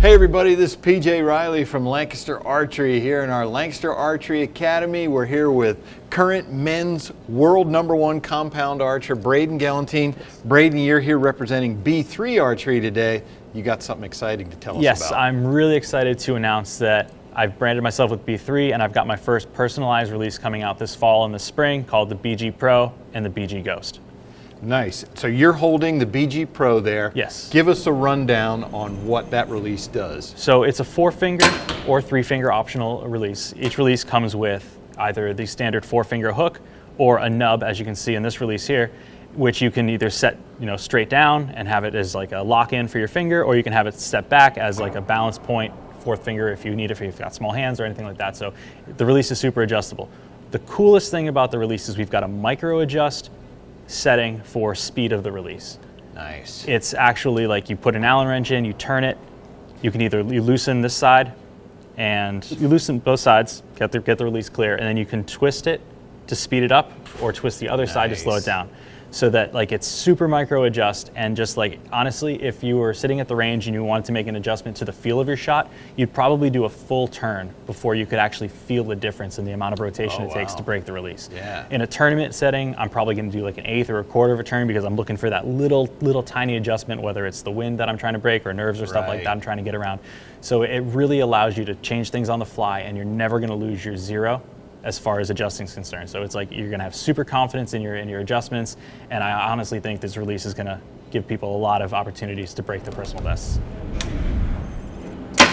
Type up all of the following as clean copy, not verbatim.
Hey everybody, this is PJ Riley from Lancaster Archery here in our Lancaster Archery Academy. We're here with current men's world #1 compound archer, Braden Galantine. Braden, you're here representing B3 Archery today. You got something exciting to tell us about. Yes, I'm really excited to announce that I've branded myself with B3 and I've got my first personalized release coming out this fall and this spring called the BG Pro and the BG Ghost. Nice. So you're holding the BG Pro there. Yes. Give us a rundown on what that release does. So it's a 4-finger or 3-finger optional release. Each release comes with either the standard 4-finger hook or a nub, as you can see in this release here, which you can either set straight down and have it as like a lock-in for your finger, or you can have it step back as like a balance point, 4th finger if you need it, if you've got small hands or anything like that. So the release is super adjustable. The coolest thing about the release is we've got a micro adjust setting for speed of the release. Nice. It's actually like you put an Allen wrench in, you turn it, you loosen this side and you loosen both sides, get the release clear, and then you can twist it to speed it up or twist the other side to slow it down. So that like it's super micro adjust, and just like honestly, if you were sitting at the range and you wanted to make an adjustment to the feel of your shot, you'd probably do a full turn before you could actually feel the difference in the amount of rotation it takes to break the release. Yeah. In a tournament setting, I'm probably going to do like an 1/8 or a 1/4 of a turn because I'm looking for that little tiny adjustment, whether it's the wind that I'm trying to break or nerves or stuff like that I'm trying to get around. So it really allows you to change things on the fly, and you're never going to lose your zero as far as adjusting is concerned. So it's like you're gonna have super confidence in your adjustments, and I honestly think this release is gonna give people a lot of opportunities to break their personal bests.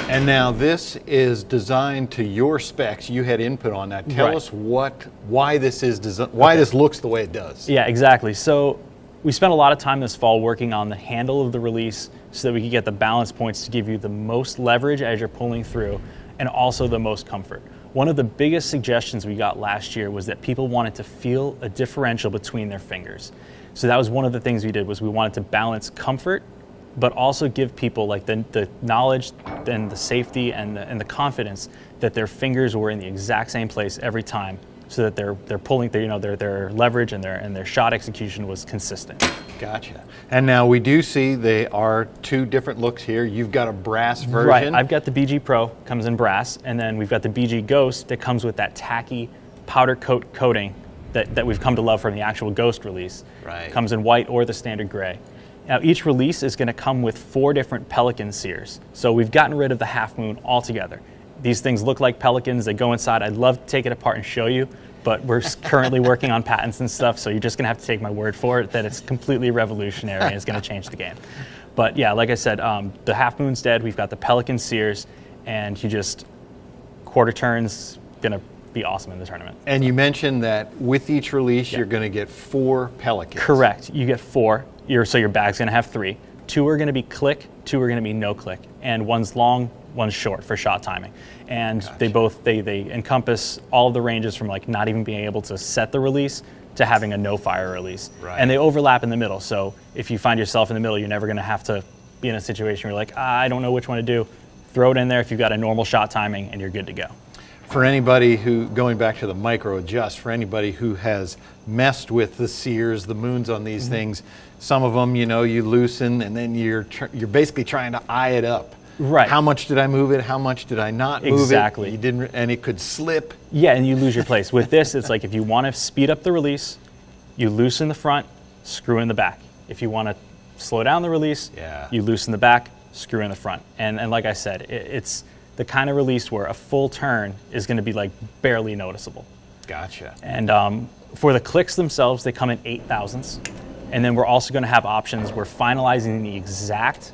And now this is designed to your specs. You had input on that. Tell us why this is why this looks the way it does. Yeah, exactly. So we spent a lot of time this fall working on the handle of the release so that we could get the balance points to give you the most leverage as you're pulling through, and also the most comfort. One of the biggest suggestions we got last year was that people wanted to feel a differential between their fingers. So that was one of the things we did, was we wanted to balance comfort, but also give people like the knowledge and the safety and the confidence that their fingers were in the exact same place every time, so that they're pulling their leverage and their shot execution was consistent. Gotcha. And now we do see they are 2 different looks here. You've got a brass version. Right. I've got the BG Pro, comes in brass, and then we've got the BG Ghost that comes with that tacky powder coat coating that we've come to love from the actual Ghost release. Right. Comes in white or the standard gray. Now each release is going to come with 4 different Pelican sears. So we've gotten rid of the Half Moon altogether. These things look like Pelicans. They go inside. I'd love to take it apart and show you, but we're currently working on patents and stuff, so you're just going to have to take my word for it that it's completely revolutionary and it's going to change the game. But yeah, like I said, the Half Moon's dead. We've got the Pelican sears, and you just quarter turns, going to be awesome in the tournament. And you mentioned that with each release, you're going to get 4 Pelicans. Correct. You get 4. So your bag's going to have 3. 2 are going to be click, 2 are going to be no click, and one's long, one's short for shot timing. And Gotcha. they encompass all of the ranges from like not even being able to set the release to having a no fire release. Right. And they overlap in the middle. So if you find yourself in the middle, you're never going to have to be in a situation where you're like, I don't know which one to do. Throw it in there if you've got a normal shot timing, and you're good to go. For anybody who, going back to the micro adjust, for anybody who has messed with the sears, the moons on these things, some of them, you loosen, and then you're basically trying to eye it up. Right. How much did I move it? How much did I not move it? Exactly. You didn't, and it could slip. Yeah, and you lose your place. With this, it's like if you want to speed up the release, you loosen the front, screw in the back. If you want to slow down the release, you loosen the back, screw in the front. And like I said, it's the kind of release where a full turn is going to be like barely noticeable. Gotcha. And for the clicks themselves, they come in 8/1000ths. And then we're also going to have options. We're finalizing the exact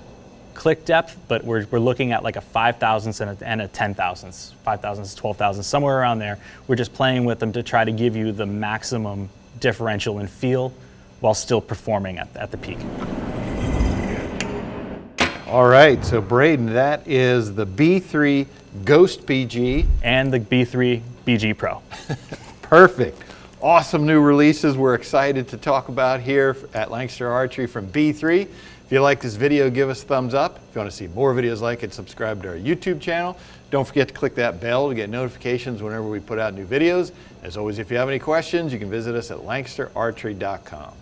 click depth, but we're looking at like a 5/1000ths and a 10/1000ths, 5/1000ths, 12/1000ths, somewhere around there. We're just playing with them to try to give you the maximum differential in feel while still performing at the peak. All right, so Braden, that is the B3 Ghost BG. And the B3 BG Pro. Perfect. Awesome new releases we're excited to talk about here at Lancaster Archery from B3. If you like this video, give us a thumbs up. If you want to see more videos like it, subscribe to our YouTube channel. Don't forget to click that bell to get notifications whenever we put out new videos. As always, if you have any questions, you can visit us at lancasterarchery.com.